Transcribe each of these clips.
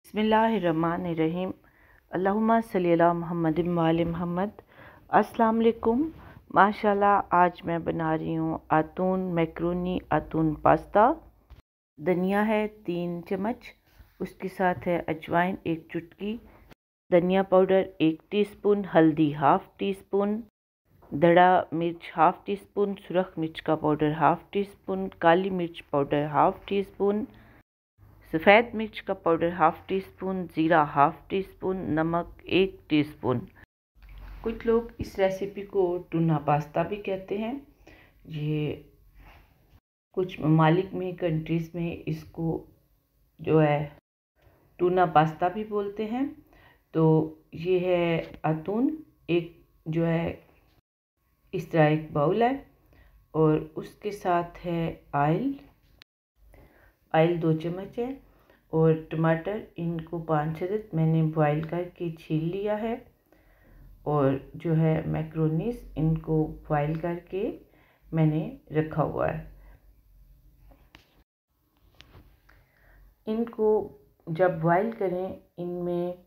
बिस्मिल्लाहिर्रहमानिर्रहीम। अल्लाहुम्मा सल्ली अला मुहम्मदिन व आले मुहम्मद। अस्सलाम वालेकुम। माशाल्लाह आज मैं बना रही हूँ आतून मैक्रोनी आतून पास्ता। धनिया है 3 चम्मच, उसके साथ है अजवाइन 1 चुटकी, धनिया पाउडर 1 टीस्पून, हल्दी हाफ़ टी स्पून, धड़ा मिर्च हाफ़ टी स्पून, सुरख मिर्च का पाउडर हाफ़ टी स्पून, काली मिर्च पाउडर हाफ़ टी स्पून, सफ़ेद मिर्च का पाउडर हाफ़ टी स्पून, ज़ीरा हाफ़ टी स्पून, नमक 1 टीस्पून। कुछ लोग इस रेसिपी को टूना पास्ता भी कहते हैं। ये कुछ ममालिक में कंट्रीज़ में इसको जो है टूना पास्ता भी बोलते हैं। तो ये है आतून, एक जो है इस तरह एक बाउल है और उसके साथ है ऑयल 2 चम्मच है और टमाटर इनको 5 अदद मैंने बॉईल करके छील लिया है और जो है मैक्रोनीस इनको बॉईल करके मैंने रखा हुआ है। इनको जब बॉईल करें इनमें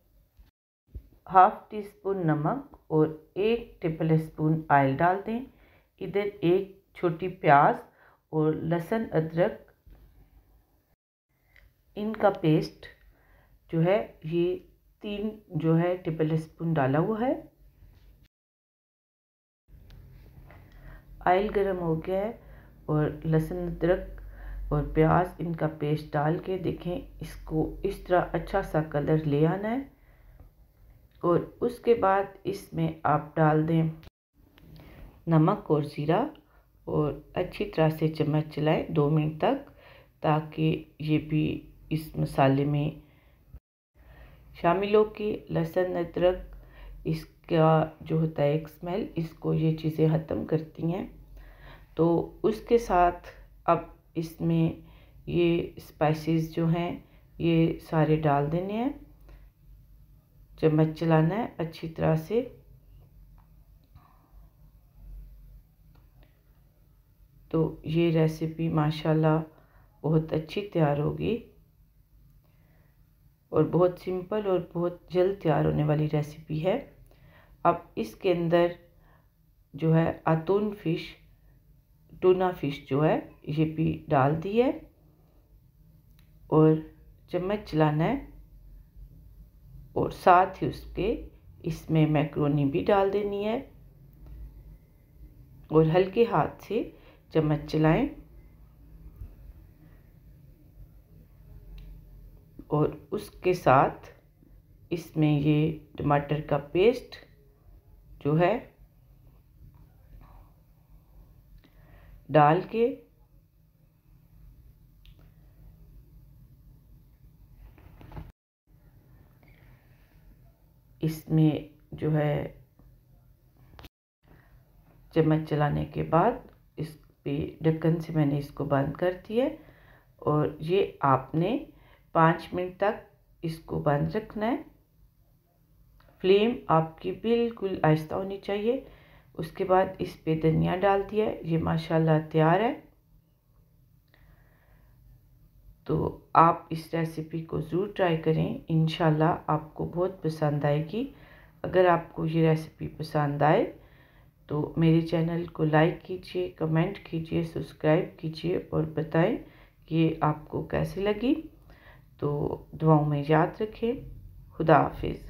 हाफ़ टी स्पून नमक और 1 टेबल स्पून ऑयल डाल दें। इधर 1 छोटी प्याज और लहसुन अदरक इनका पेस्ट जो है ये 3 जो है टेबल स्पून डाला हुआ है। ऑयल गरम हो गया है और लहसुन अदरक और प्याज इनका पेस्ट डाल के देखें, इसको इस तरह अच्छा सा कलर ले आना है और उसके बाद इसमें आप डाल दें नमक और ज़ीरा और अच्छी तरह से चम्मच चलाएं 2 मिनट तक, ताकि ये भी इस मसाले में शामिल हो के लहसुन अदरक इसका जो होता है एक स्मेल, इसको ये चीज़ें ख़त्म करती हैं। तो उसके साथ अब इसमें ये स्पाइसेस जो हैं ये सारे डाल देने हैं, चम्मच चलाना है अच्छी तरह से। तो ये रेसिपी माशाल्लाह बहुत अच्छी तैयार होगी और बहुत सिंपल और बहुत जल्द तैयार होने वाली रेसिपी है। अब इसके अंदर जो है आतून फ़िश टूना फ़िश जो है ये भी डाल दी है और चम्मच चलाना है और साथ ही उसके इसमें मैक्रोनी भी डाल देनी है और हल्के हाथ से चम्मच चलाएं और उसके साथ इसमें ये टमाटर का पेस्ट जो है डाल के इसमें जो है चम्मच चलाने के बाद इस पे ढक्कन से मैंने इसको बंद कर दिया और ये आपने 5 मिनट तक इसको बंद रखना है। फ्लेम आपकी बिल्कुल आहिस्ता होनी चाहिए। उसके बाद इस पे धनिया डाल दिया, ये माशाल्लाह तैयार है। तो आप इस रेसिपी को ज़रूर ट्राई करें, इंशाल्लाह आपको बहुत पसंद आएगी। अगर आपको ये रेसिपी पसंद आए तो मेरे चैनल को लाइक कीजिए, कमेंट कीजिए, सब्सक्राइब कीजिए और बताएं कि आपको कैसी लगी। तो दुआओं में याद रखें। खुदा हाफिज़।